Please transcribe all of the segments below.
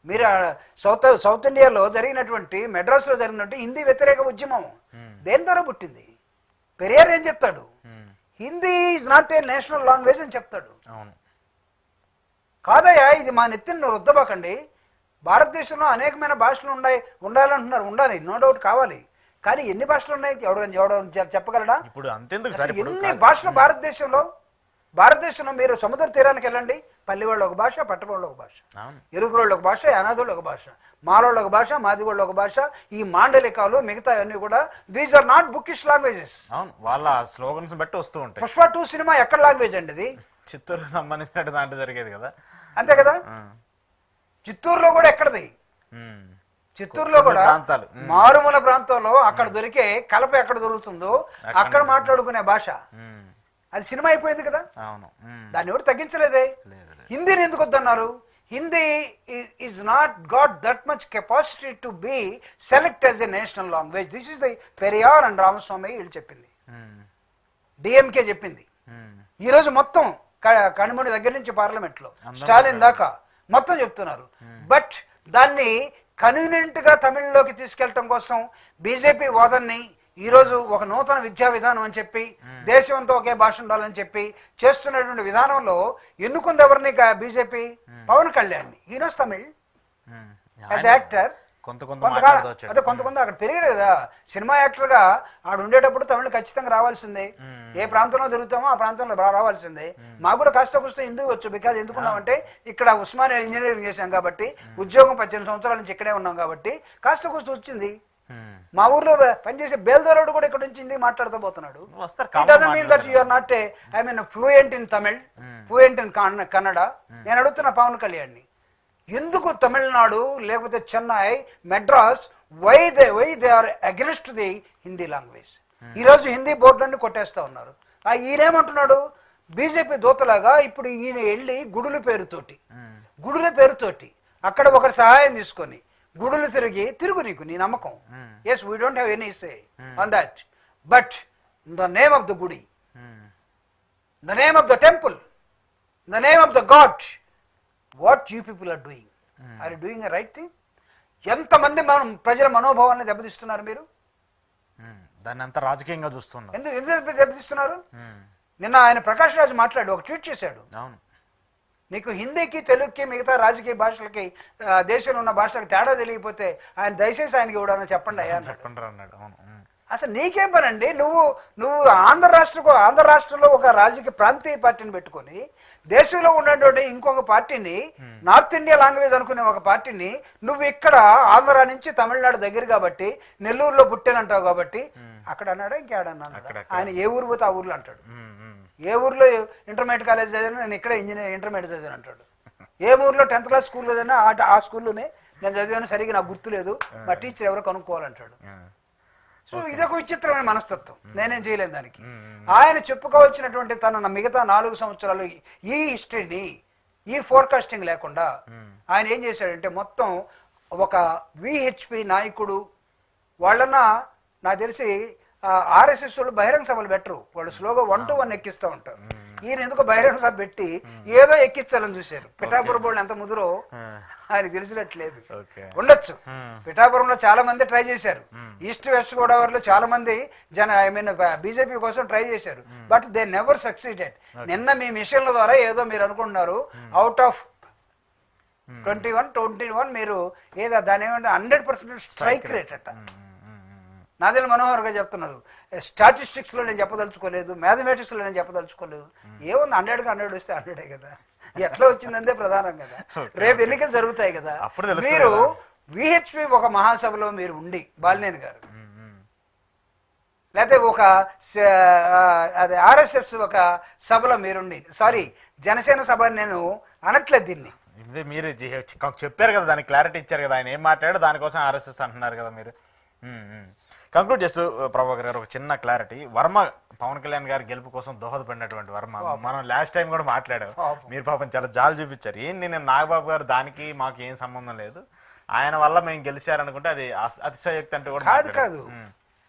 మీరు సౌత్ ఇండియాలో జరిగినటువంటి మెడ్రాస్లో జరిగినటువంటి హిందీ వ్యతిరేక ఉద్యమం దేని ద్వారా పుట్టింది? పెరియార్ ఏం చెప్తాడు? Hindi is not a national language అని చెప్తాడు. కాదయ్యా, ఇది మా నెత్తిన రుద్దబాకండి. భారతదేశంలో అనేకమైన భాషలు ఉండాలంటున్నారు, ఉండాలి, నో డౌట్ కావాలి. కానీ ఎన్ని భాషలు ఉన్నాయి ఎవడో చెప్పగలడా? ఇప్పుడు అంతెందుకు ఎన్ని భాషలు భారతదేశంలో మీరు సముద్ర తీరానికి వెళ్ళండి, పల్లివాళ్ళు ఒక భాష, పట్టవాళ్ళు ఒక భాష, ఎరుకురోళ్ళు ఒక భాష, యానాదుళ్ళు ఒక భాష, మాలోళ్ళు ఒక భాష, మాదిగోళ్ళు ఒక భాష. ఈ మాండలికాలు మిగతా అన్ని కూడా these are not bookish languages. వాళ్ళ స్లోగన్స్ బట్టి వస్తూ ఉంటాయి. పుష్ప 2 సినిమా ఎక్కడ లాంగ్వేజ్ అండి? అది చిత్తూరుకు సంబంధించిన దాంట్లో జరిగేది కదా, అంతే కదా. చిత్తూరులో కూడా ఎక్కడది? చిత్తూరులో కూడా మారుమూల ప్రాంతంలో అక్కడ దొరికే కలప ఎక్కడ దొరుకుతుందో అక్కడ మాట్లాడుకునే భాష. అది సినిమా అయిపోయింది కదా, దాన్ని ఎవరు తగ్గించలేదే. హిందీని ఎందుకు వద్దన్నారు? Hindi is not got that much capacity to be select as a national language. This is the Periyar and Ramaswamy వీళ్ళు చెప్పింది, డిఎంకే చెప్పింది. ఈరోజు మొత్తం కనుమూడి దగ్గర నుంచి పార్లమెంట్లో స్టాలిన్ దాకా మొత్తం చెప్తున్నారు. బట్ దాన్ని కన్వీనియంట్ గా తమిళలోకి తీసుకెళ్లడం కోసం బీజేపీ వాదనని ఈరోజు ఒక నూతన విద్యా విధానం అని చెప్పి దేశంతో ఒకే భాష ఉండాలని చెప్పి చేస్తున్నటువంటి విధానంలో ఎన్నుకుంది ఎవరిని? BJP Pawan Kalyan. He knows Tamil as actor. అదే కొంత అక్కడ పెరిగాడు కదా సినిమా యాక్టర్ గా. ఆడు ఉండేటప్పుడు తమిళ ఖచ్చితంగా రావాల్సిందే. ఏ ప్రాంతంలో తిరుగుతామో ఆ ప్రాంతంలో రావాల్సిందే. మాకు కూడా కాస్త కూస్త హిందీ వచ్చు. బికాజ్ ఎందుకున్నామంటే ఇక్కడ ఉస్మానియా ఇంజనీరింగ్ చేశాం కాబట్టి, ఉద్యోగం 18 సంవత్సరాల నుంచి ఇక్కడే ఉన్నాం కాబట్టి కాస్త కూస్త వచ్చింది. మా ఊర్లో పనిచేసే బేల్దోరుడు కూడా ఇక్కడ నుంచి హిందీ మాట్లాడుతూ పోతున్నాడు. Fluent in Tamil, fluent in Kannada. నేను అడుగుతున్నా పవన్ కళ్యాణ్ని, ఎందుకు తమిళనాడు లేకపోతే Chennai, Madras, why they are against the Hindi language? ఈరోజు హిందీ బోర్డులన్నీ కొట్టేస్తా ఉన్నారు. ఈయనేమంటున్నాడు? బీజేపీ దూతలాగా ఇప్పుడు ఈయన వెళ్ళి గుడుల పేరుతోటి అక్కడ ఒకరి సహాయం తీసుకొని గుడులు తిరుగు నీకు నీ నమ్మకం. Yes, we don't have any say on that. But in the name of the గుడి, the name of the temple, the name of the god, what you people are doing? Are you doing a right thing? ఎంతమంది ప్రజల మనోభావాన్ని దెబ్బతీస్తున్నారు మీరు? దాన్ని అంత రాజకీయంగా చూస్తున్నారు. ఎందుకు దెబ్బతీస్తున్నారు? నిన్న ఆయన ప్రకాష్ రాజు మాట్లాడు ఒక ట్వీట్ చేశాడు. నీకు హిందీకి, తెలుగుకి, మిగతా రాజకీయ భాషలకి, దేశంలో ఉన్న భాషలకు తేడా తెలియకపోతే ఆయన దయచేసి ఆయనకి ఇవ్వడానికి చెప్పండి అయ్యా అన్నాడు. అసలు నీకేం పనండి? నువ్వు ఆంధ్ర రాష్ట్రంలో ఒక రాజకీయ ప్రాంతీయ పార్టీని పెట్టుకొని దేశంలో ఉన్నటువంటి ఇంకొక పార్టీని, నార్త్ ఇండియా లాంగ్వేజ్ అనుకునే ఒక పార్టీని నువ్వు ఇక్కడ ఆంధ్ర నుంచి తమిళనాడు దగ్గర కాబట్టి నెల్లూరులో పుట్టానంటావు కాబట్టి అక్కడ అన్నాడా ఇంకేడన్నా? ఆయన ఏ ఊరు పోతే ఆ ఊర్లో అంటాడు. ఏ ఊర్లో ఇంటర్మీడియట్ కాలేజ్ చదివినా నేను ఇక్కడే ఇంటర్మీడియట్ చదివాను అంటాడు. ఏ ఊర్లో 10th క్లాస్ స్కూల్లో చదివినా ఆ స్కూల్లోనే నేను చదివాను, సరిగ్గా నాకు గుర్తులేదు, మా టీచర్ ఎవరో కనుక్కోవాలంటాడు. సో ఇదొక విచిత్రమైన మనస్తత్వం. నేనేం చేయలేను దానికి. ఆయన చెప్పుకోవాల్సినటువంటి తన మిగతా 4 సంవత్సరాలు ఈ హిస్టరీని, ఈ ఫోర్కాస్టింగ్ లేకుండా ఆయన ఏం చేశాడంటే మొత్తం ఒక విహెచ్పి నాయకుడు వాళ్ళన్నా నాకు తెలిసి ఆర్ఎస్ఎస్ వాళ్ళు బహిరంగ సభలు పెట్టరు. వాళ్ళు స్లోగా 1 to 1 ఎక్కిస్తూ ఉంటారు. ఈయన ఎందుకు బహిరంగ సభ పెట్టి ఏదో ఎక్కించాలని చూశారు. పిఠాపురం వాళ్ళు ఎంత ముదురో ఆయనకు తెలిసినట్లేదు. ఉండొచ్చు, పిఠాపురంలో చాలా మంది ట్రై చేశారు. ఈస్ట్ వెస్ట్ గోదావరిలో చాలా మంది బీజేపీ కోసం ట్రై చేశారు. But they never succeeded. నిన్న మీ మిషన్ల ద్వారా ఏదో మీరు అనుకుంటున్నారు అవుట్ ఆఫ్ 21 మీరు ఏదో దాని ఏమంటే 100% స్ట్రైక్ రేట్ అట. నాదెల్ మనోహర్ గా చెప్తున్నారు. స్టాటిస్టిక్స్ లో నేను చెప్పదలుచుకోలేదు, మ్యాథమెటిక్స్ లో నేను చెప్పదలుచుకోలేదు. ఏముంది 100కి 100 వస్తే 100 కదా, ఎట్లా వచ్చిందంటే ప్రధానం కదా. రేపు ఎన్నికలు జరుగుతాయి కదా. మీరు విహెచ్పి ఒక మహాసభలో మీరు ఉండి బాలినేని గారు, లేకపోతే ఒక అది ఆర్ఎస్ఎస్ ఒక సభలో మీరుండి, సారీ జనసేన సభ నేను అనట్లేదు దీన్ని, మీరు చెప్పారు కదా, దానికి క్లారిటీ ఇచ్చారు కదా. ఆయన ఏం మాట్లాడారు దానికోసం ఆర్ఎస్ఎస్ అంటున్నారు కదా మీరు. కంక్లూడ్ చేస్తూ ప్రభాకర్ గారు ఒక చిన్న క్లారిటీ. వర్మ పవన్ కళ్యాణ్ గారి గెలుపు కోసం దోహదపడినటువంటి వర్మ, మనం లాస్ట్ టైం కూడా మాట్లాడాం, మీరు పాపం చాలా జాలు చూపించారు. ఏంటి నేను నాగబాబు గారు దానికి మాకు ఏం సంబంధం లేదు, ఆయన వల్ల మేము గెలిచారనుకుంటే అది అతిశయోక్తి అంటే కూడా కాదు,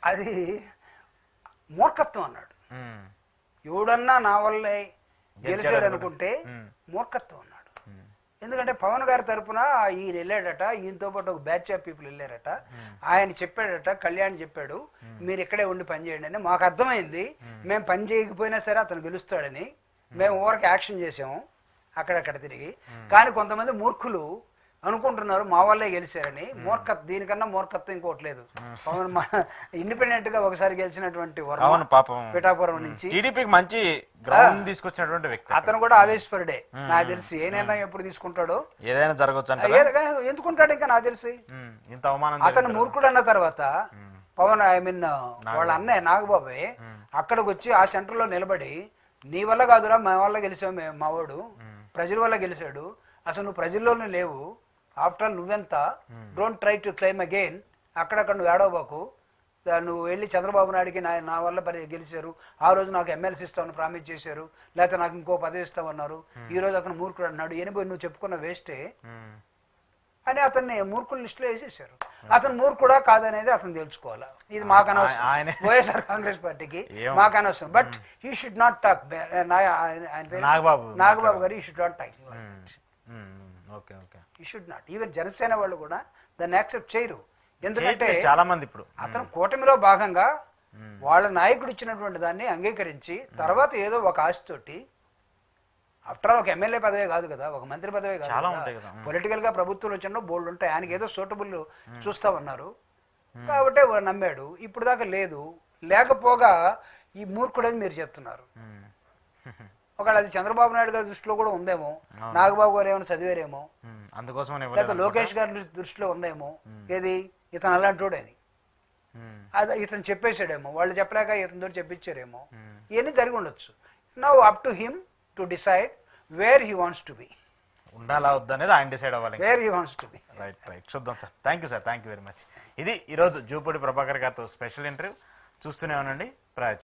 అది మూర్ఖత్వం అన్నాడు. ఎవడన్నా నా వల్లే గెలిచాడు అనుకుంటే మూర్ఖత్వం అన్నాడు. ఎందుకంటే పవన్ గారి తరపున ఈయన వెళ్ళాడట, ఈయనతో పాటు ఒక బ్యాచ్ ఆఫ్ పీపుల్ వెళ్ళారట. ఆయన చెప్పాడట, కళ్యాణ్ చెప్పాడు మీరు ఇక్కడే ఉండి పని చేయండి అని. మాకు అర్థమైంది మేము పని చేయకపోయినా సరే అతను గెలుస్తాడని. మేము ఓవర్కి యాక్షన్ చేసాము అక్కడక్కడ తిరిగి. కానీ కొంతమంది మూర్ఖులు అనుకుంటున్నారు మా వాళ్ళే గెలిచారని. దీనికన్నా మూర్ఖత్వం ఇంకోటి లేదు. పవన్ ఇండిపెండెంట్ గా ఒకసారి గెలిచినటువంటి పిఠాపురం నుంచి టీడీపీకి మంచి గ్రౌండ్ తీసుకొచ్చినటువంటి వ్యక్తి. అతను కూడా ఆవేశపరుడే నాకు తెలిసి. ఏ నిర్ణయం ఎప్పుడు తీసుకుంటాడో ఏదైనా జరగచ్చు, ఎందుకుంటాడు ఇంకా నాకు తెలిసి. ఇంత అవమానం అతను మూర్ఖుడు అన్న తర్వాత పవన్ వాళ్ళ అన్నయ్య నాగబాబే అక్కడికి వచ్చి ఆ సెంటర్ లో నిలబడి నీ వల్ల కాదురా మా వల్ల గెలిచావు మావాడు, ప్రజల వల్ల గెలిచాడు, అసలు నువ్వు ప్రజల్లోనే లేవు, ఆఫ్టర్ ఆల్ నువ్వెంత, don't try to claim again, అక్కడక్కడ నువ్వు ఏడవబాకు, నువ్వు వెళ్ళి చంద్రబాబు నాయుడికి నా వల్ల గెలిచారు, ఆ రోజు నాకు ఎమ్మెల్సీ ఇస్తామని ప్రామిస్ చేశారు, లేకపోతే నాకు ఇంకో పదవి ఇస్తామన్నారు, ఈ రోజు అతను మూర్ఖుడు అన్నాడు, ఎనిపోయి నువ్వు చెప్పుకున్న వేస్టే అని అతన్ని మూర్ఖుల లిస్టులో వేసేసారు. అతను మూర్ఖుడా కాదనేది అతను తెలుసుకోవాలి. ఇది మాకు అనవసరం, వైఎస్ఆర్ కాంగ్రెస్ పార్టీకి మాకు అనవసరం. But he should not talk. ఆయన పేరు నాగబాబు గారు. He should not talk. He should not. Even Janasena వాళ్ళు కూడా దాన్ని యాక్సెప్ట్ చేయరు. ఎందుకంటే చాలా మంది ఇప్పుడు అతను కూటమిలో భాగంగా వాళ్ళ నాయకుడు ఇచ్చినటువంటి దాన్ని అంగీకరించి తర్వాత ఏదో ఒక ఆశతోటి, ఆఫ్టర్ ఆల్ ఒక ఎమ్మెల్యే పదవే కాదు కదా, ఒక మంత్రి పదవే కాదు, పొలిటికల్ గా ప్రభుత్వం వచ్చిన బోల్డ్ ఉంటాయి. ఆయనకి ఏదో సూటబుల్ చూస్తామన్నారు కాబట్టి నమ్మాడు. ఇప్పుడు దాకా లేదు. లేకపోగా ఈ మూర్ఖుడని మీరు చెప్తున్నారు. ఒకవేళ అది చంద్రబాబు నాయుడు గారి దృష్టిలో కూడా ఉందేమో, నాగబాబు గారు ఏమైనా చదివారేమో, అందుకోసం లేకపోతే లోకేష్ గారి దృష్టిలో ఉందేమో, ఏది ఇతను అలాంటోడని అది ఇతను చెప్పేశాడేమో, వాళ్ళు చెప్పలేక ఇతనితో చెప్పించారేమో, ఇవన్నీ జరిగి ఉండొచ్చు. Now up to him to decide where he wants to be. ఉండాలా వద్దనేది ఆయన డిసైడ్ అవ్వాలి. Where he wants to be. Right చూద్దాం sir. Thank you sir, thank you very much. ఇది ఈరోజు జూపూడి ప్రభాకర్ గారితో స్పెషల్ ఇంటర్వ్యూ. చూస్తూనే ఉండండి ప్రజా.